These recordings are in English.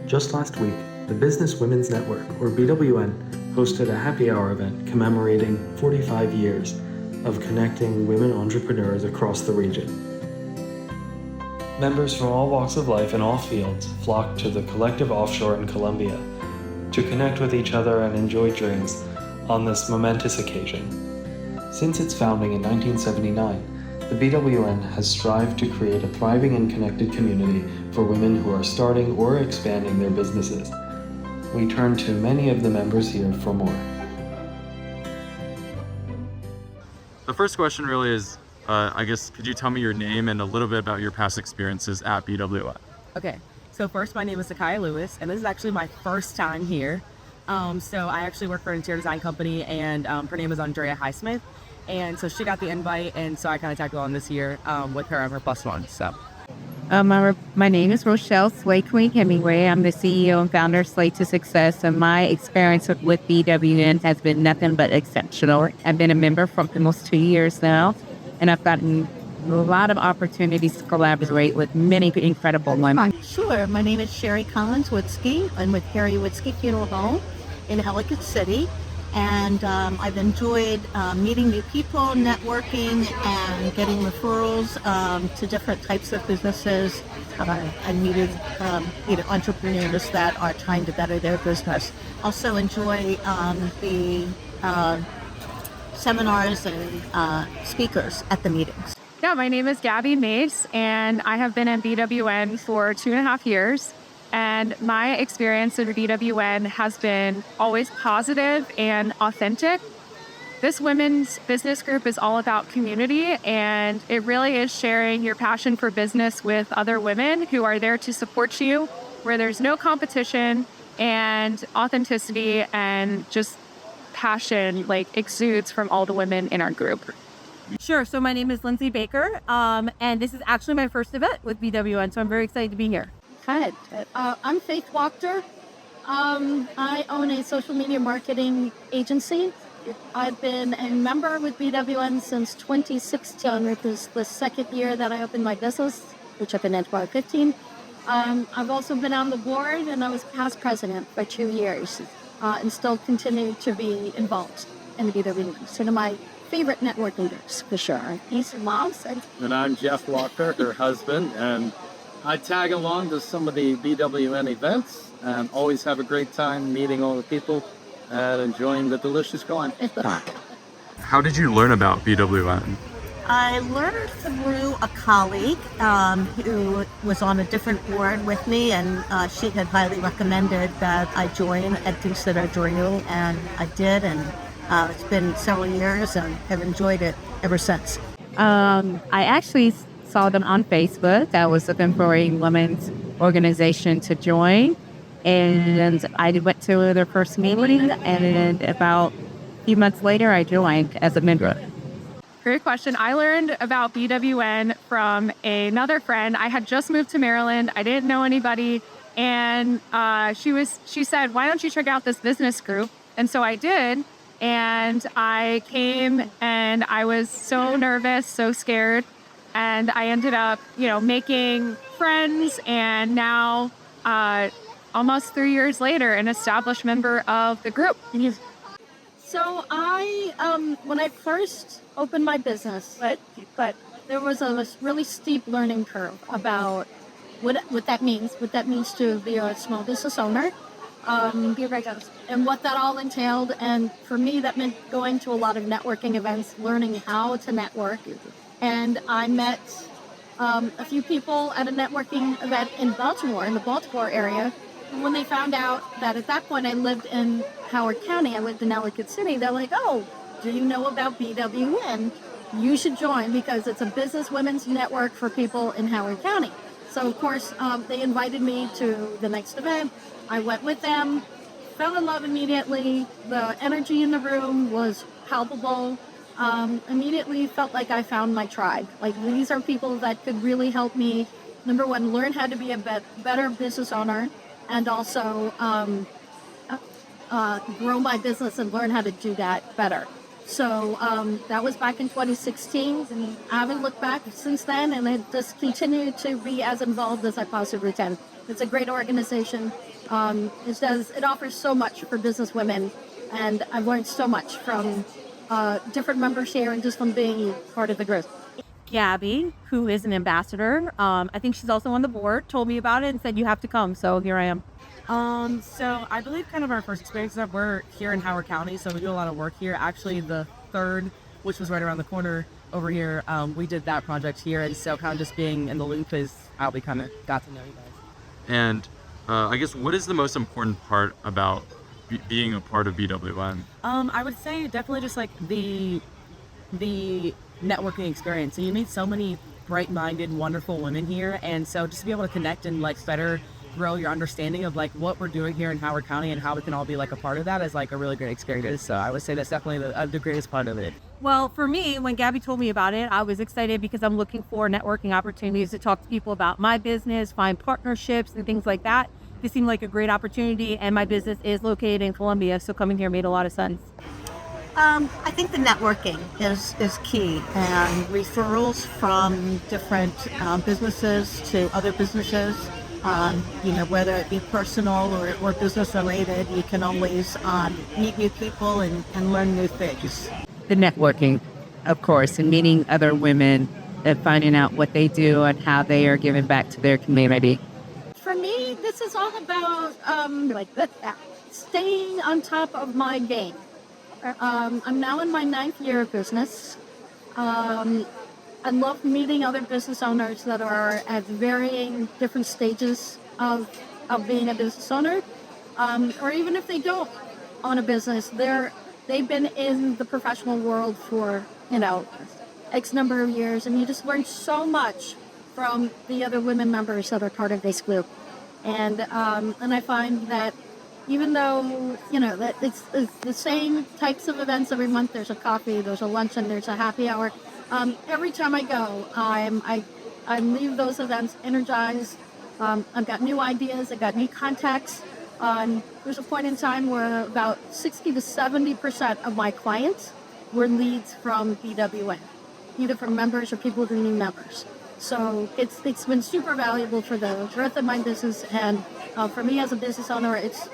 Just last week, the Business Women's Network, or BWN, hosted a happy hour event commemorating 45 years of connecting women entrepreneurs across the region. Members from all walks of life and all fields flocked to the collective Offshore in Colombia to connect with each other and enjoy drinks on this momentous occasion. Since its founding in 1979, the BWN has strived to create a thriving and connected community for women who are starting or expanding their businesses. We turn to many of the members here for more. The first question really is, I guess, could you tell me your name and a little bit about your past experiences at BWN? Okay, so first, my name is Zakiya Lewis, and this is actually my first time here. So I actually work for an interior design company, and her name is Andrea Highsmith. And so she got the invite, and so I kind of tagged along this year with her on her +1. So, my name is Rochelle Slay Queen Hemingway. I'm the CEO and founder of Slay to Success, and my experience with BWN has been nothing but exceptional. I've been a member for almost 2 years now, and I've gotten a lot of opportunities to collaborate with many incredible women. Sure. My name is Sherry Collins-Witzke. I'm with Harry Witzke Funeral Home in Ellicott City. And I've enjoyed meeting new people, networking, and getting referrals to different types of businesses. I needed entrepreneurs that are trying to better their business. Also enjoy the seminars and speakers at the meetings. Yeah, my name is Gabby Mace, and I have been at BWN for 2.5 years. And my experience in BWN has been always positive and authentic. This women's business group is all about community, and it really is sharing your passion for business with other women who are there to support you, where there's no competition, and authenticity and just passion exudes from all the women in our group. Sure. So my name is Lindsay Baker, and this is actually my first event with BWN, so I'm very excited to be here. Hi, I'm Faith Wachter. I own a social media marketing agency. I've been a member with BWN since 2016, which is the second year that I opened my business, which I've been in for 15. I've also been on the board, and I was past president for 2 years, and still continue to be involved in the BWN. It's one of my favorite networking groups, for sure. He's a mom. And I'm Jeff Walker, her husband, and I tag along to some of the BWN events and always have a great time meeting all the people and enjoying the delicious wine. How did you learn about BWN? I learned through a colleague who was on a different board with me, and she had highly recommended that I join and consider joining, and I did, and it's been several years and have enjoyed it ever since. I actually saw them on Facebook. I was looking for a women's organization to join, and I went to their first meeting, and about a few months later, I joined as a member. Great question. I learned about BWN from another friend. I had just moved to Maryland. I didn't know anybody, and she said, "Why don't you check out this business group?" And so I did, and I came, and I was so nervous, so scared. And I ended up, making friends, and now, almost 3 years later, an established member of the group. So when I first opened my business, but there was a really steep learning curve about what that means to be a small business owner, and what that all entailed. And for me, that meant going to a lot of networking events, learning how to network. And I met a few people at a networking event in Baltimore, in the Baltimore area. And when they found out that at that point I lived in Howard County, I lived in Ellicott City, they're like, "Oh, do you know about BWN? You should join because it's a business women's network for people in Howard County." So, of course, they invited me to the next event. I went with them, fell in love immediately. The energy in the room was palpable. Immediately felt like I found my tribe. Like, these are people that could really help me, number one, learn how to be a better business owner, and also grow my business and learn how to do that better. So that was back in 2016, and I haven't looked back since then, and I just continue to be as involved as I possibly can. It's a great organization, It offers so much for business women, and I've learned so much from different members here and just from being part of the group. Gabby, who is an ambassador, I think she's also on the board, told me about it and said you have to come. So here I am. So I believe kind of our first experience that we're here in Howard County, so we do a lot of work here. Actually, the third, which was right around the corner over here, we did that project here, and so kind of just being in the loop is how we kind of got to know you guys. And I guess what is the most important part about being a part of BWN? I would say definitely just like the networking experience. So you meet so many bright-minded, wonderful women here, and so just to be able to connect and like better grow your understanding of like what we're doing here in Howard County and how we can all be like a part of that is like a really great experience. So I would say that's definitely the greatest part of it. Well, for me, when Gabby told me about it, I was excited because I'm looking for networking opportunities to talk to people about my business, find partnerships and things like that. This seemed like a great opportunity, and my business is located in Columbia, so coming here made a lot of sense. I think the networking is key, and referrals from different businesses to other businesses, whether it be personal or business related, you can always meet new people and learn new things. The networking, of course, and meeting other women and finding out what they do and how they are giving back to their community. For me, this is all about staying on top of my game. I'm now in my 9th year of business. I love meeting other business owners that are at varying different stages of being a business owner, or even if they don't own a business, they've been in the professional world for X number of years, and you just learn so much from the other women members that are part of this group. And I find that even though, that it's the same types of events every month, there's a coffee, there's a luncheon, there's a happy hour. Every time I go, I leave those events energized. I've got new ideas, I've got new contacts. There's a point in time where about 60 to 70% of my clients were leads from BWN, either from members or people who are new members. So it's been super valuable for the growth of my business, and for me as a business owner, it's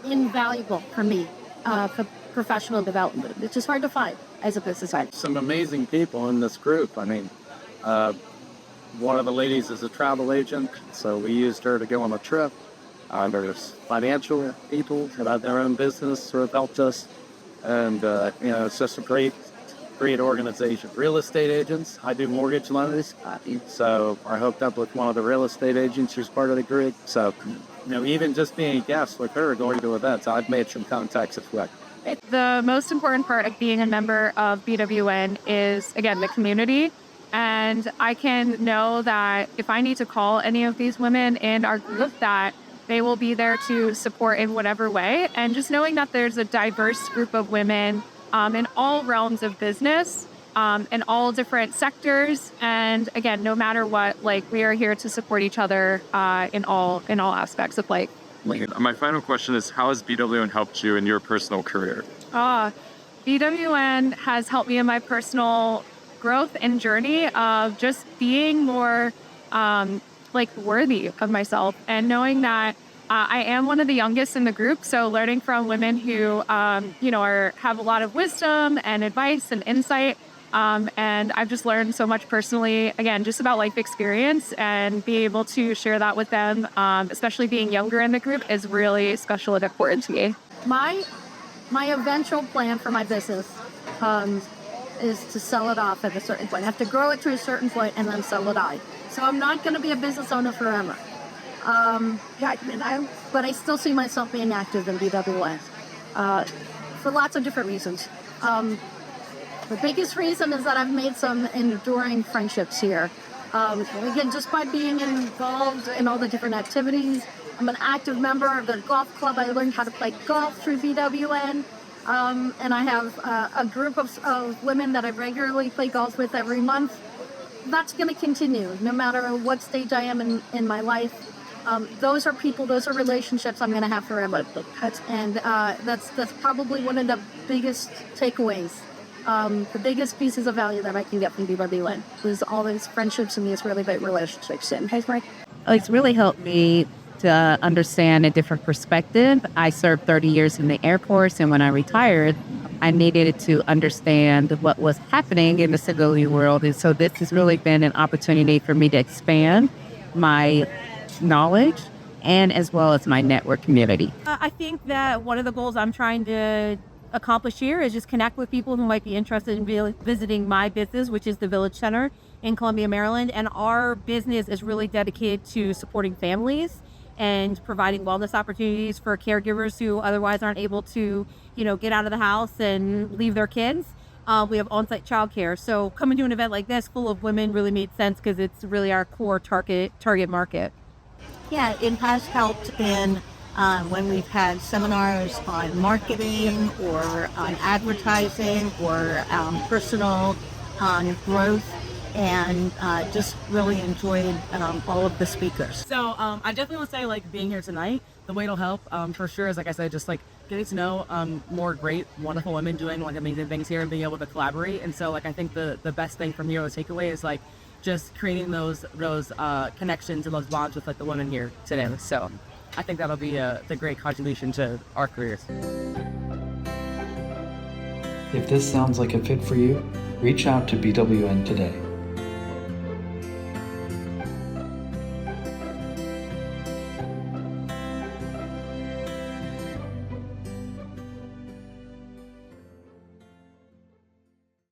invaluable for me for professional development. It's just hard to find as a business owner. Some amazing people in this group. I mean, one of the ladies is a travel agent, so we used her to go on a trip. There's financial people that have their own business who have helped us, and it's just a great organization. Real estate agents, I do mortgage loans, so I hooked up with one of the real estate agents who's part of the group. So, even just being a guest with her, going to events, I've made some contacts as well. The most important part of being a member of BWN is, again, the community. And I can know that if I need to call any of these women in our group, that they will be there to support in whatever way. And just knowing that there's a diverse group of women in all realms of business, in all different sectors. And again, no matter what, we are here to support each other in all aspects of life. My final question is, how has BWN helped you in your personal career? BWN has helped me in my personal growth and journey of just being more worthy of myself, and knowing that I am one of the youngest in the group, so learning from women who have a lot of wisdom and advice and insight, and I've just learned so much personally, again, just about life experience, and be able to share that with them, especially being younger in the group, is really special and important to me. My eventual plan for my business is to sell it off at a certain point. I have to grow it to a certain point and then sell it off. So I'm not going to be a business owner forever. But I still see myself being active in BWN for lots of different reasons. The biggest reason is that I've made some enduring friendships here. Again, just by being involved in all the different activities. I'm an active member of the golf club. I learned how to play golf through BWN. And I have a group of women that I regularly play golf with every month. That's going to continue no matter what stage I am in my life. Those are people, those are relationships I'm going to have forever. And that's probably one of the biggest takeaways, the biggest pieces of value that I can get from BWN is all these friendships and these really great relationships. And It's really helped me to understand a different perspective. I served 30 years in the Air Force, and when I retired, I needed to understand what was happening in the civilian world. And so this has really been an opportunity for me to expand my knowledge and as well as my network community. I think that one of the goals I'm trying to accomplish here is just connect with people who might be interested in visiting my business, which is the Village Center in Columbia, Maryland. And our business is really dedicated to supporting families and providing wellness opportunities for caregivers who otherwise aren't able to, get out of the house and leave their kids. We have on-site childcare. So coming to an event like this full of women really made sense because it's really our core target market. Yeah, it has helped in when we've had seminars on marketing or on advertising or personal growth, and just really enjoyed all of the speakers. So I definitely would say like being here tonight, the way it'll help for sure is, like I said, just like getting to know more great, wonderful women doing like amazing things here and being able to collaborate. And so like I think the best thing from here, the takeaway is like just creating those connections and those bonds with like the women here today. So I think that'll be the great contribution to our careers. If this sounds like a fit for you, reach out to BWN today.